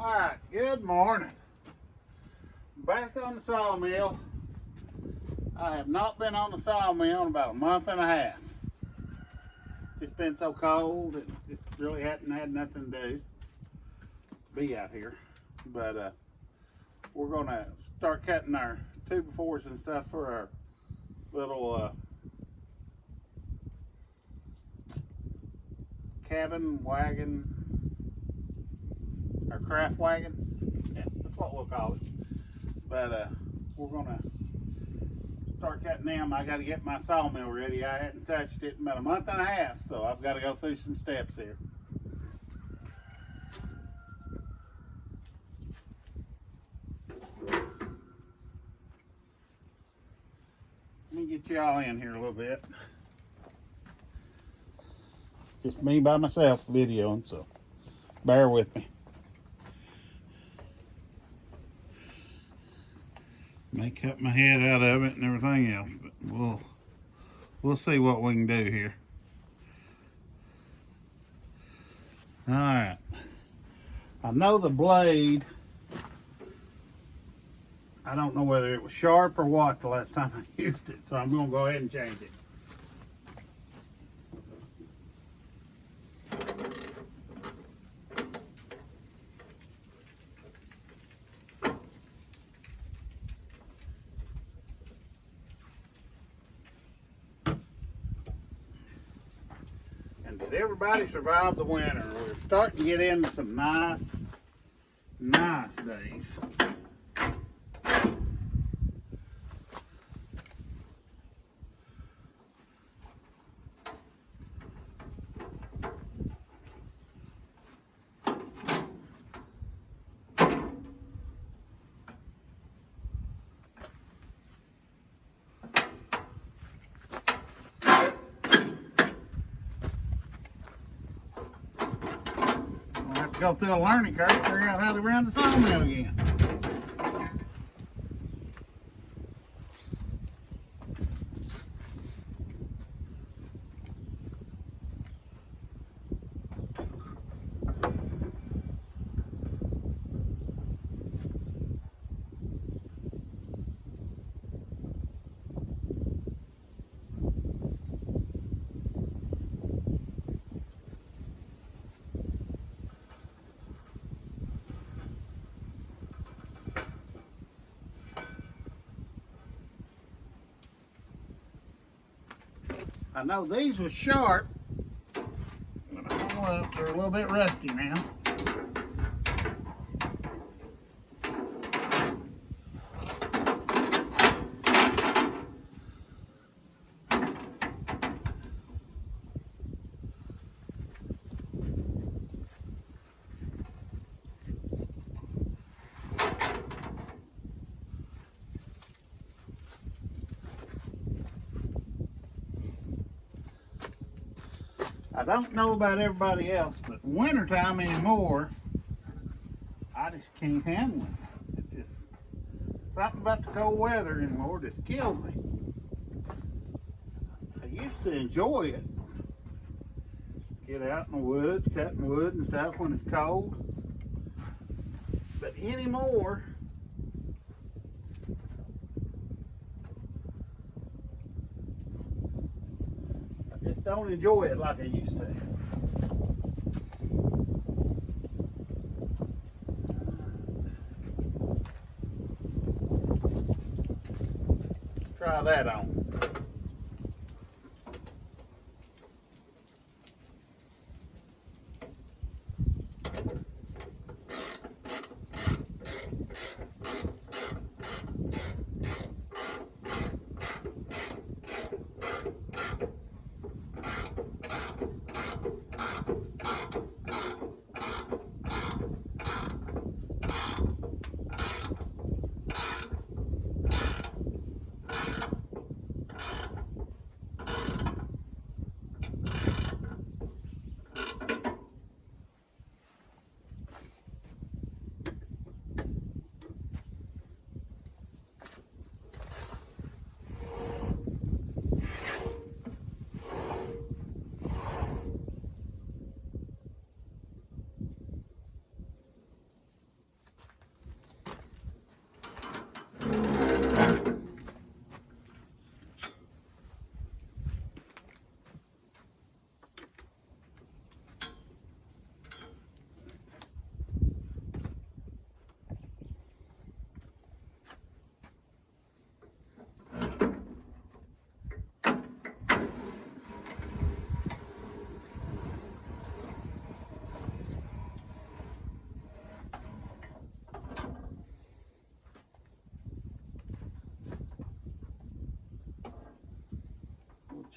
Alright, good morning. Back on the sawmill. I have not been on the sawmill in about a month and a half. It's been so cold and just really hadn't had nothing to do. Be out here. But we're gonna start cutting our 2x4s and stuff for our little cabin wagon, our craft wagon. Yeah, that's what we'll call it. But we're gonna start cutting them. I got to get my sawmill ready. I hadn't touched it in about a month and a half, so I've got to go through some steps here. Let me get y'all in here a little bit. Just me by myself videoing, so bear with me. May cut my head out of it and everything else, but we'll see what we can do here. All right. I know the blade, I don't know whether it was sharp or what the last time I used it, so I'm gonna go ahead and change it. Did everybody survive the winter? We're starting to get into some nice days. Go through a learning curve, figure out how to run the sawmill again. I know these were sharp, but I don't know, they're a little bit rusty now. I don't know about everybody else, but wintertime anymore, I just can't handle it. It's just something about the cold weather anymore just killed me. I used to enjoy it. Get out in the woods, cutting wood and stuff when it's cold. But anymore, just don't enjoy it like I used to. Try that on.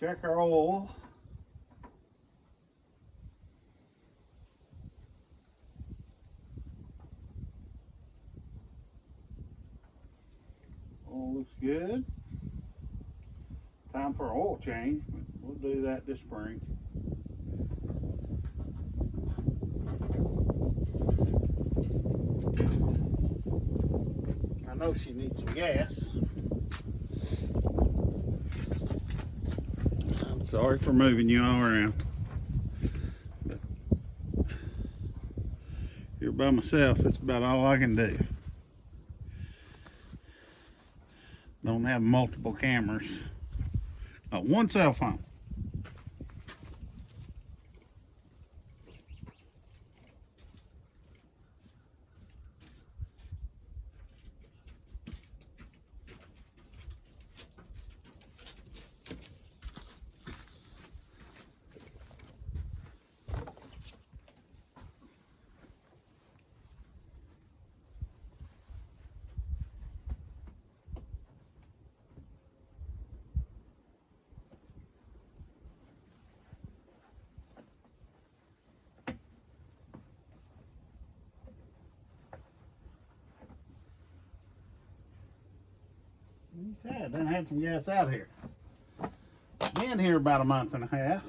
check our oil. Oil looks good. Time for an oil change. We'll do that this spring. I know she needs some gas. I'm sorry for moving you all around. But here by myself, it's about all I can do. Don't have multiple cameras. One cell phone. Okay, I done had some gas out here. Been here about a month and a half.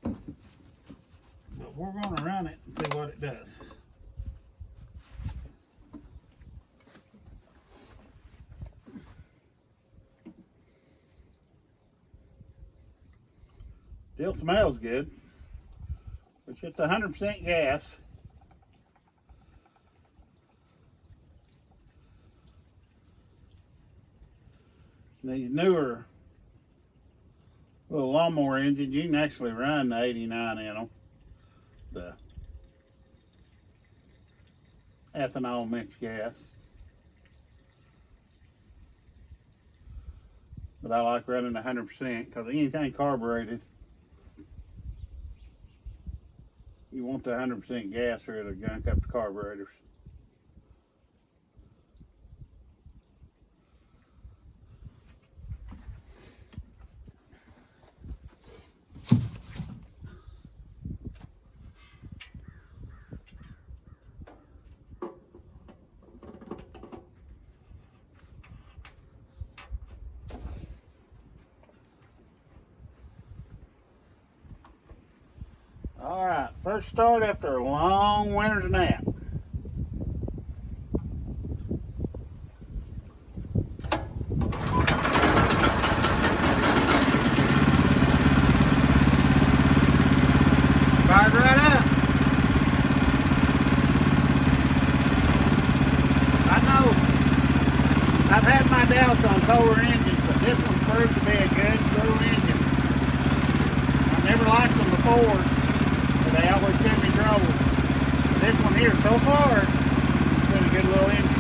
But we're going to run it and see what it does. Still smells good, which it's 100% gas. These newer little lawnmower engines, you can actually run the 89 in them. The ethanol mixed gas. But I like running 100% because anything carbureted, you want the 100% gas or it'll gunk up the carburetors. All right, first start after a long winter's nap. Fired right up. I know I've had my doubts on Kohler engines, but this one proved to be a good true engine. I never liked them before. They always send me trouble. This one here, so far, it's been a good little engine.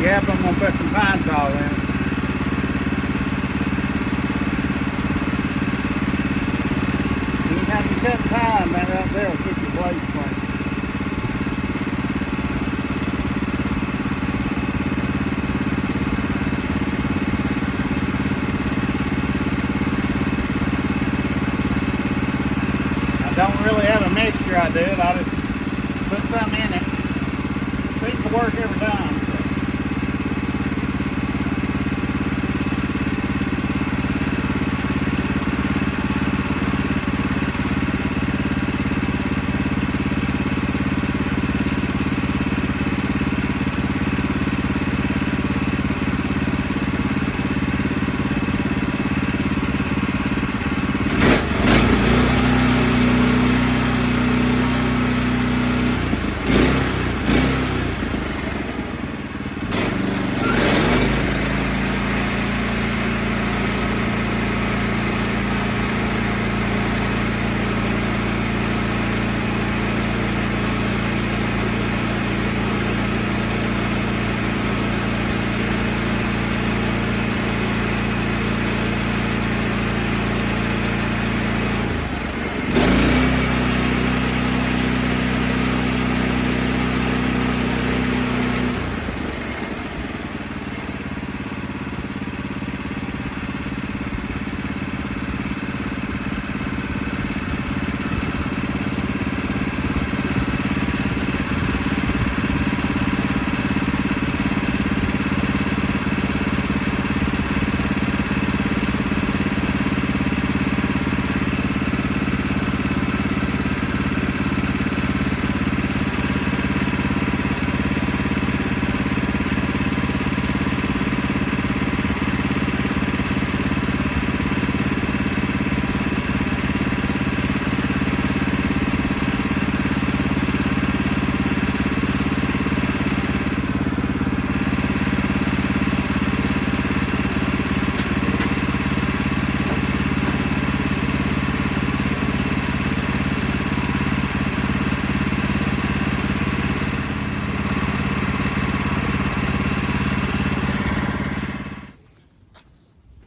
Yep, I'm gonna put some pine saw in it. Anytime you cut pine, that right there will keep your blades clean. I don't really have a mixture I do it. I just put some in it. Seems to work every time.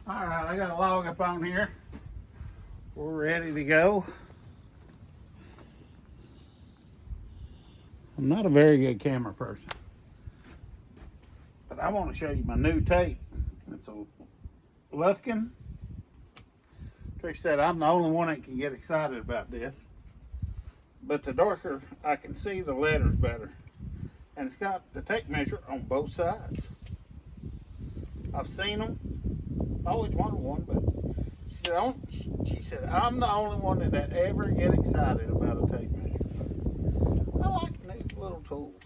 Alright, I got a log up on here. We're ready to go. I'm not a very good camera person, but I want to show you my new tape. It's a Lufkin. Trish said I'm the only one that can get excited about this, but the darker I can see, the letters better. And it's got the tape measure on both sides. I've seen them. I always wanted one, but she said I'm the only one that ever get excited about a tape measure. I like neat little tools.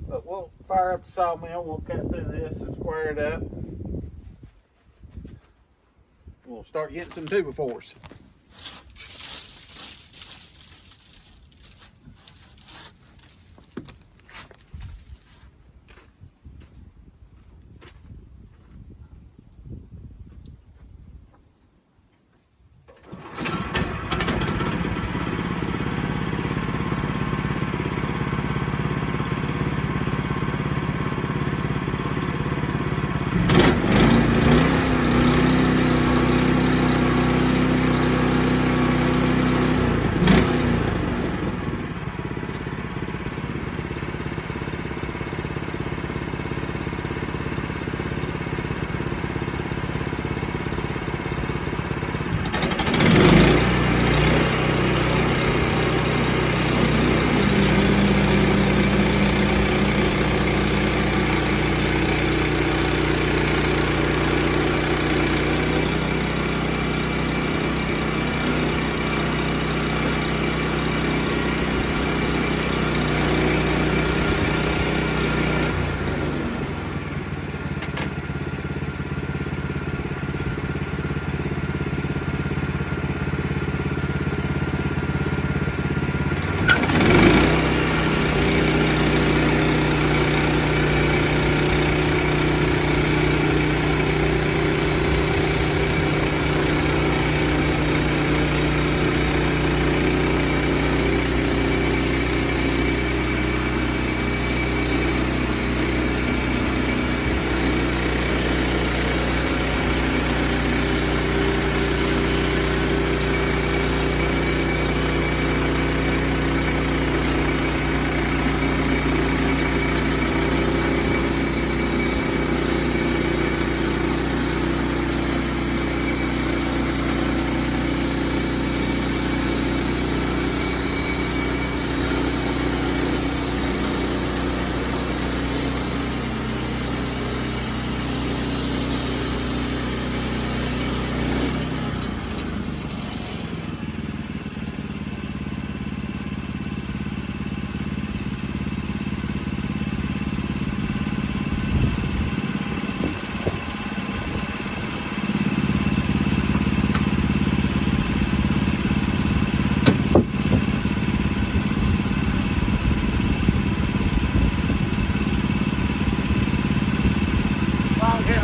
But we'll fire up the sawmill, we'll cut through this and square it up. We'll start getting some 2x4s.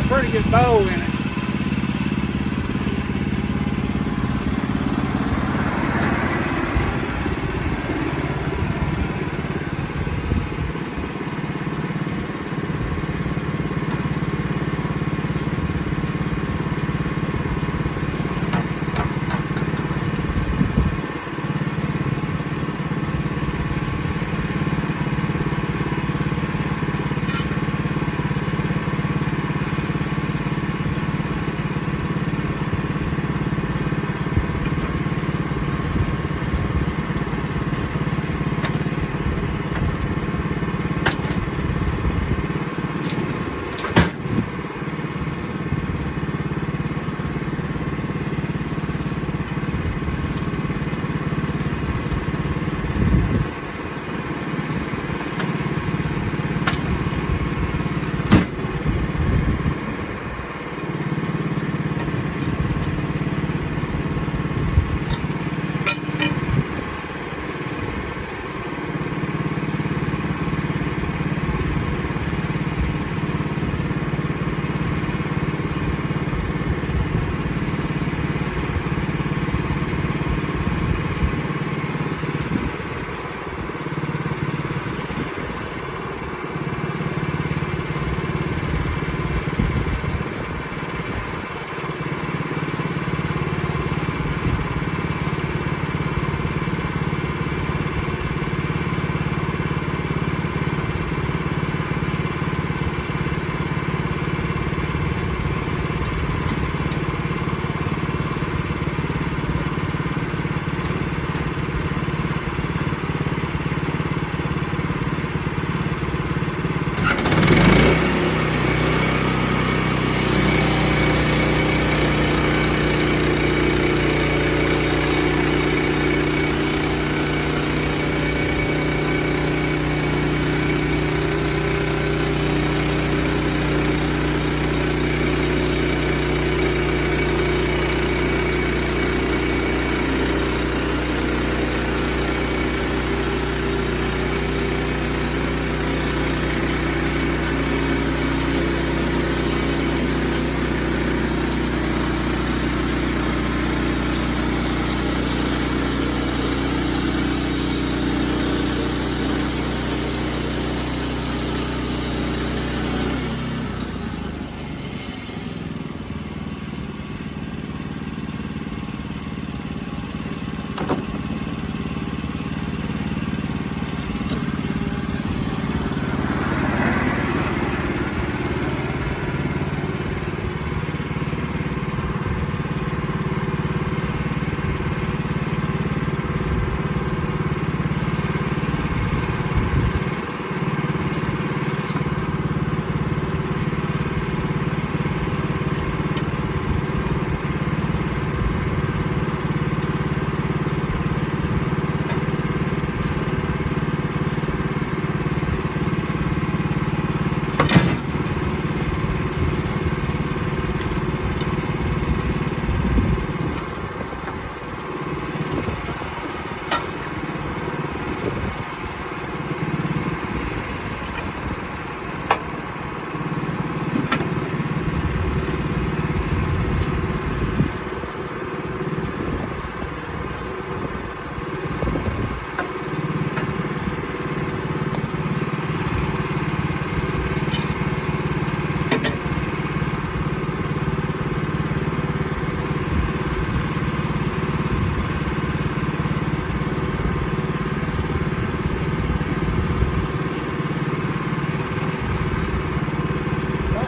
a pretty good bow in it.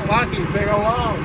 Lucky big old log.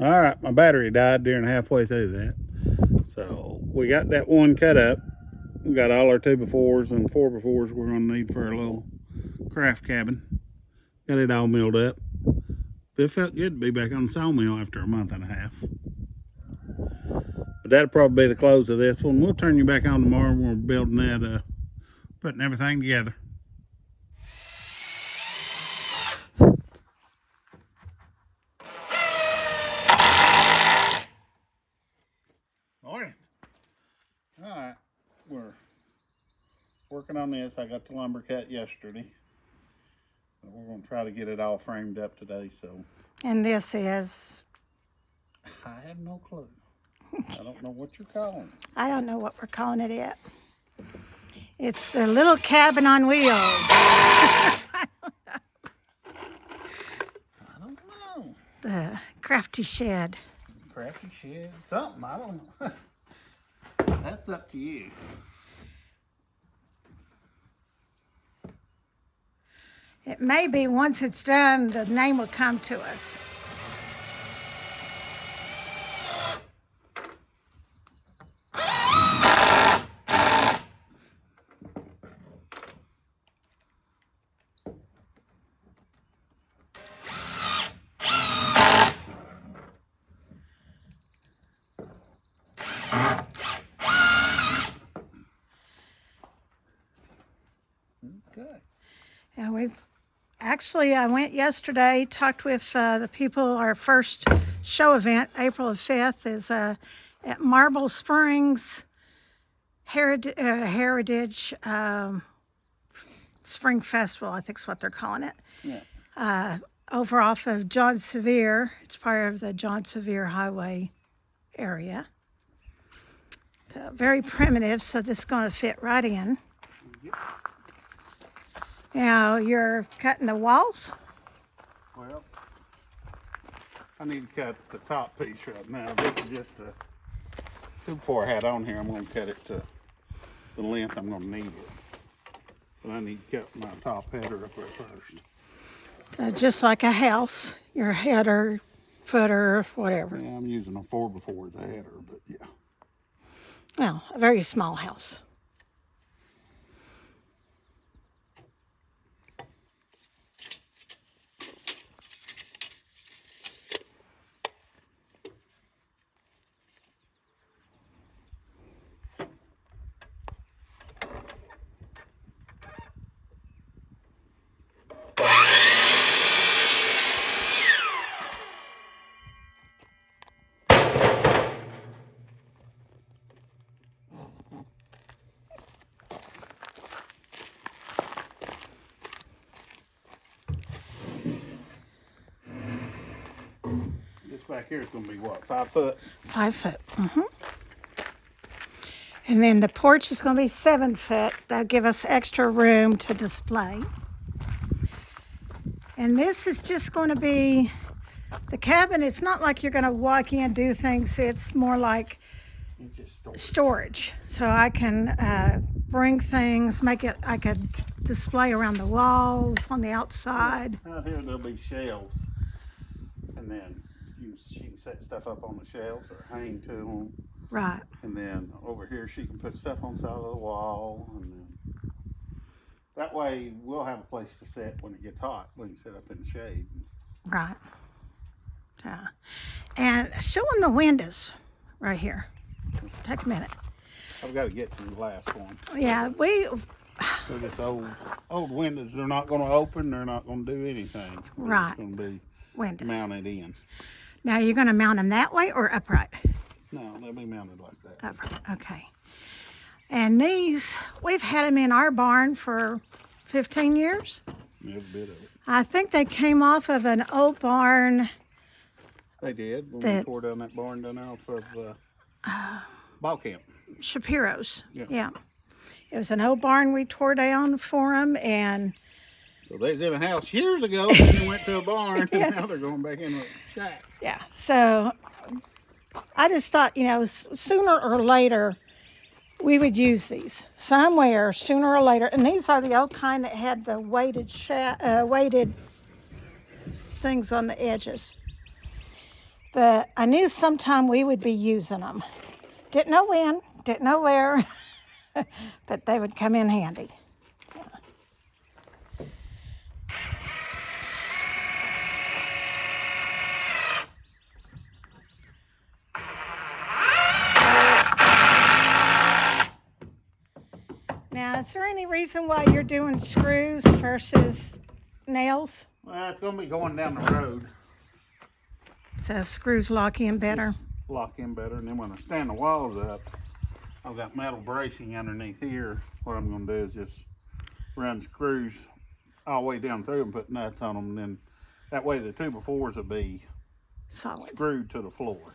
All right, my battery died during halfway through that. So we got that one cut up. We got all our 2x4s and 4x4s we're going to need for our little craft cabin. Got it all milled up. It felt good to be back on the sawmill after a month and a half. But that'll probably be the close of this one. We'll turn you back on tomorrow when we're building that, putting everything together. Morning. All right, we're working on this. I got the lumber cut yesterday. We're going to try to get it all framed up today. So. And this is? I have no clue. I don't know what you're calling it. I don't know what we're calling it yet. It's the little cabin on wheels. I don't know. The crafty shed. Crafty shed, something, I don't know. That's up to you. It may be once it's done, the name will come to us. Okay. Yeah, I went yesterday, talked with the people. Our first show event, April 5th, is at Marble Springs Heritage Spring Festival, I think is what they're calling it. Yeah. Over off of John Sevier. It's part of the John Sevier Highway area. So very primitive, so this is going to fit right in. Yep. Now you're cutting the walls? Well, I need to cut the top piece right now. This is just a 2x4 I had on here. I'm going to cut it to the length I'm going to need it. But I need to cut my top header up there first. Just like a house, your header, footer, whatever. Yeah, I'm using a 4x4 as a header, but yeah. Well, a very small house. This back here is going to be what, 5 foot? 5 foot. And then the porch is going to be 7 foot. That'll give us extra room to display. And this is just going to be the cabin. It's not like you're going to walk in and do things. It's more like It's just storage. So I can bring things, I could display around the walls, on the outside. Out here there'll be shelves. And then she can set stuff up on the shelves or hang to them. Right. And then over here she can put stuff on the side of the wall. And then that way we'll have a place to sit when it gets hot. We can sit up in the shade. Right. And show them the windows right here. Take a minute. I've got to get to the last one. Yeah, So this old windows, they're not going to open. They're not going to do anything. Right. It's going to be windows. mounted in. Now you're going to mount them that way or upright? No, they'll be mounted like that. Upright. Okay. And these, we've had them in our barn for 15 years. Every bit of it. I think they came off of an old barn. They did when we tore down that barn down off of Ball Camp. Shapiro's. Yeah. It was an old barn we tore down for them, and so they was in a house years ago, and they went to a barn, Yes. and now they're going back in a shack. yeah. So I just thought, sooner or later we would use these somewhere. Sooner or later, and these are the old kind that had the weighted things on the edges. But I knew sometime we would be using them. Didn't know when, didn't know where, but they would come in handy. Now, is there any reason why you're doing screws versus nails? Well, it's going to be going down the road. So screws lock in better. Just lock in better, and then when I stand the walls up, I've got metal bracing underneath here. What I'm going to do is just run screws all the way down through and put nuts on them, and then that way the 2x4s will be Solid. screwed to the floor.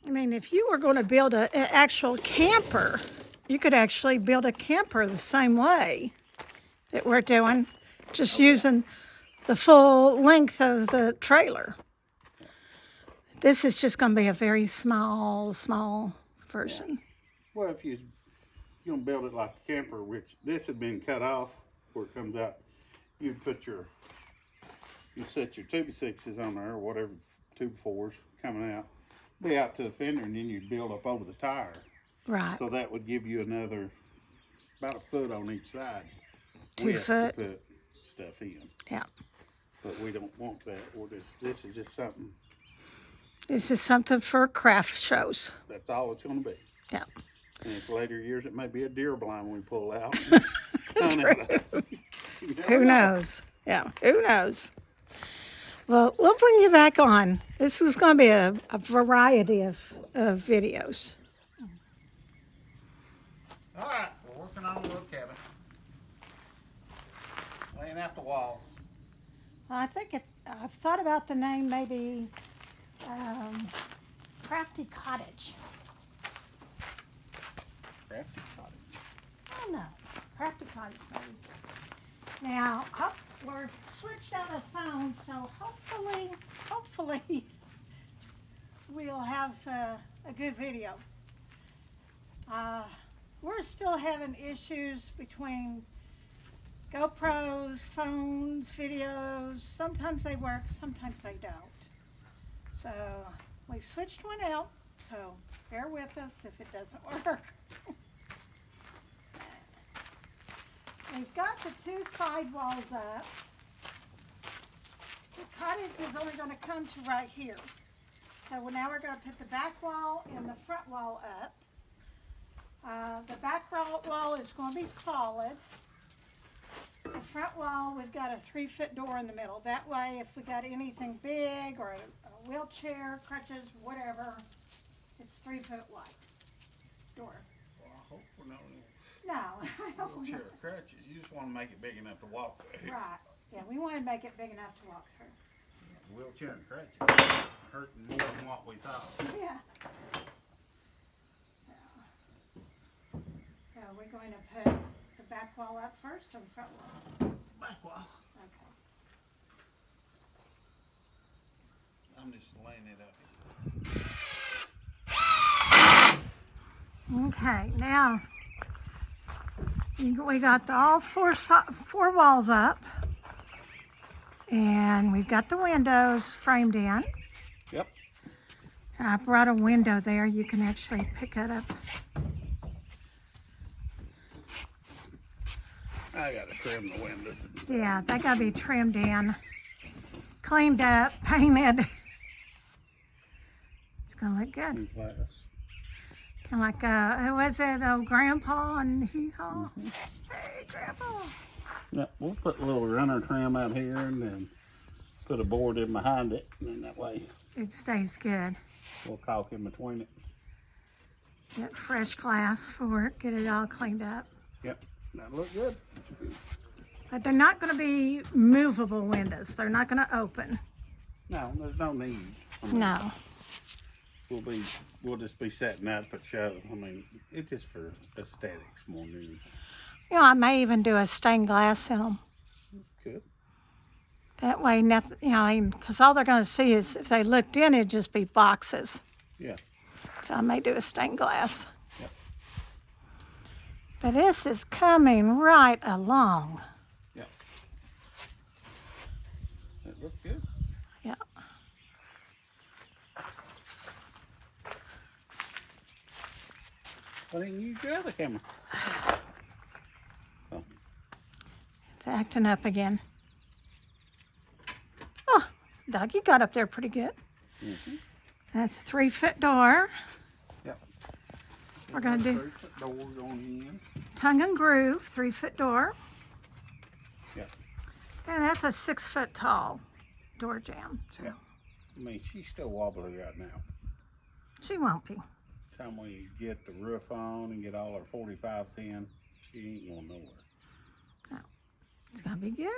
I mean, if you were going to build an actual camper, you could actually build a camper the same way that we're doing, just using the full length of the trailer. This is just going to be a very small version. Yeah. Well, if you're going to build it like a camper, which this had been cut off where it comes out, you'd set your 2x6s on there, or whatever 2x4s coming out, be out to the fender, and then you'd build up over the tire. Right. So that would give you another about a foot on each side. 2 foot. To put stuff in. Yeah. But we don't want that. This is just something. This is something for craft shows. That's all it's going to be. Yeah. In its later years, it may be a deer blind when we pull out. Who knows? Yeah, who knows? Well, we'll bring you back on. This is going to be a variety of videos. All right, we're working on a little cabin. Laying out the walls. I think I've thought about the name, maybe Crafty Cottage. Crafty Cottage. I don't know. Crafty Cottage, maybe. Now, we're switched out of phone, so hopefully we'll have a good video. We're still having issues between GoPros, phones, videos. Sometimes they work, sometimes they don't. So we've switched one out, so bear with us if it doesn't work. We've got the 2 side walls up. The cottage is only going to come to right here. So now we're going to put the back wall and the front wall up. The back wall is going to be solid. The front wall, we've got a 3-foot door in the middle. That way, if we got anything big or a wheelchair, crutches, whatever, it's 3-foot wide door. Well, I hope we're not No, I don't. wheelchair crutches. You just want to make it big enough to walk through. Right. Yeah, we want to make it big enough to walk through. Wheelchair and crutches hurting more than what we thought. Yeah. So we're going to put the back wall up first or the front wall? Back wall. Okay. I'm just laying it up. Okay, now we got all four walls up, and we've got the windows framed in. Yep. And I brought a window there. You can actually pick it up. I gotta trim the windows. Yeah, they gotta be trimmed in, cleaned up, painted. It's gonna look good. In class. Kind of like, who was it? Oh, Grandpa and Hee-Haw. Hey, Grandpa. Yeah, we'll put a little runner trim out here and then put a board in behind it, and then that way It stays good. we'll caulk in between it. Get fresh glass for it, get it all cleaned up. Yep, that'll look good. But they're not going to be movable windows. They're not going to open. No, there's no need. I mean, No. We'll just be setting up at show. I mean, it's just for aesthetics more than anything. You know, I may even do a stained glass in them. Good. That way, nothing, you know, because all they're going to see is if they looked in, it'd just be boxes. Yeah. So I may do a stained glass. Yep. But this is coming right along. Yeah. That looks good. Yeah. Why didn't you use your other camera? Oh. It's acting up again. Oh, Doug, you got up there pretty good. Mm-hmm. That's a 3-foot door. Yep. We're going to do 3-foot door going in. tongue and groove, 3-foot door. Yep. And that's a 6-foot tall door jamb. So Yeah. I mean, she's still wobbly right now. she won't be. Time when you get the roof on and get all her 45s in, she ain't going nowhere. No. It's going to be good,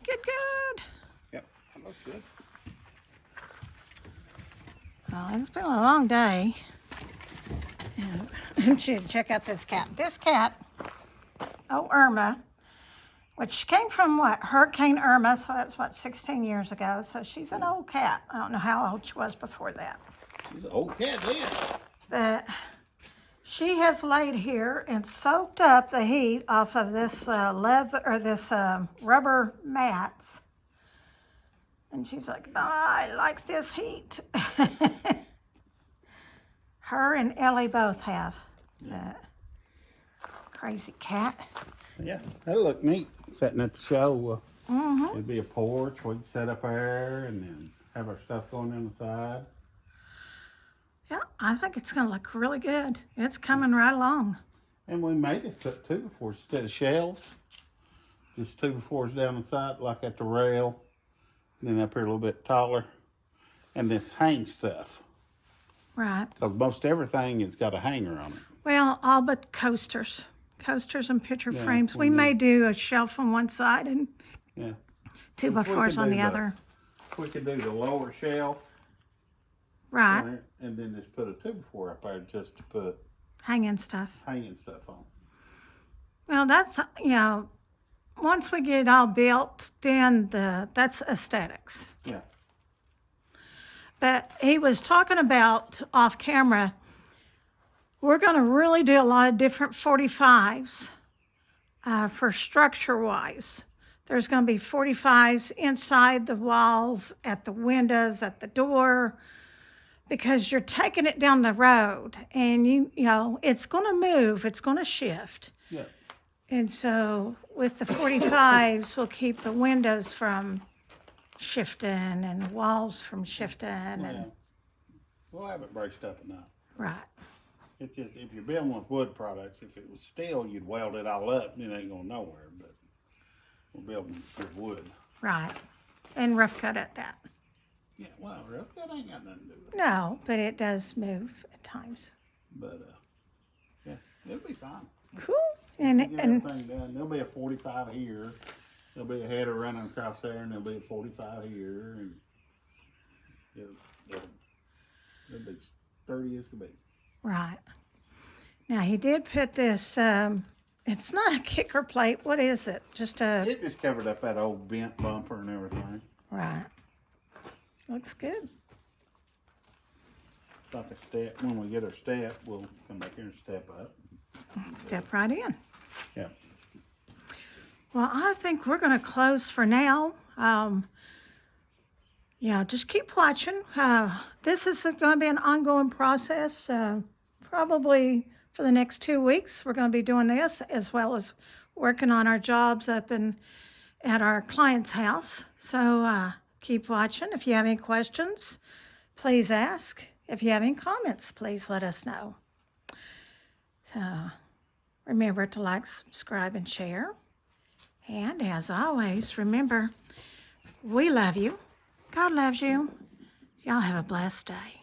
good, good. Yep, that looks good. Well, it's been a long day. And check out this cat. This cat, oh, Irma, which came from what? Hurricane Irma, so that's what, 16 years ago. So she's an old cat. I don't know how old she was before that. She's an old cat then. But she has laid here and soaked up the heat off of this leather or this rubber mats. And she's like, oh, I like this heat. Her and Ellie both have. Crazy cat. Yeah, that'll look neat. Setting at the show. Mm-hmm. It'd be a porch. We'd set up there and then have our stuff going in the side. Yeah, I think it's going to look really good. It's coming right along. And we made it put 2x4s instead of shelves. Just 2x4s down the side, like at the rail. And then up here a little bit taller. And this hang stuff. Right. Because most everything has got a hanger on it. Well, all but coasters. Coasters and picture Yeah, frames. we We may need- do a shelf on one side and Yeah. 2x4s on the other. We could do the lower shelf. Right. on it, and then just put a 2x4 up there just to put Hanging stuff. hanging stuff on. Well, that's, once we get it all built, then that's aesthetics. Yeah. But he was talking about off camera, we're going to really do a lot of different 45s for structure wise. There's going to be 45s inside the walls, at the windows, at the door, because you're taking it down the road and you know, it's going to move, it's going to shift. Yeah. And so with the 45s, we'll keep the windows from shifting and the walls from shifting. Yeah. And We'll have it braced up enough. right. It's just, if you're building with wood products, if it was steel, you'd weld it all up and it ain't going nowhere. But we're building with wood. Right. And rough cut at that. Yeah, well, that ain't got nothing to do with it. No, but it does move at times. But, yeah, it'll be fine. Cool. We'll And get everything done. There'll be a 45 here. There'll be a header running across there, and there'll be a 45 here. And it'll be sturdy as can be. right. Now he did put this, it's not a kicker plate. What is it? Just a, It just covered up that old bent bumper and everything. right. Looks good. Like a step. When we get our step, we'll come back here and step up. Step right in. Yeah. Well, I think we're going to close for now. Just keep watching. This is going to be an ongoing process. Probably for the next 2 weeks, we're going to be doing this as well as working on our jobs up at our client's house. So keep watching. If you have any questions, please ask. If you have any comments, please let us know. So remember to like, subscribe, and share. And as always, remember, we love you. God loves you. Y'all have a blessed day.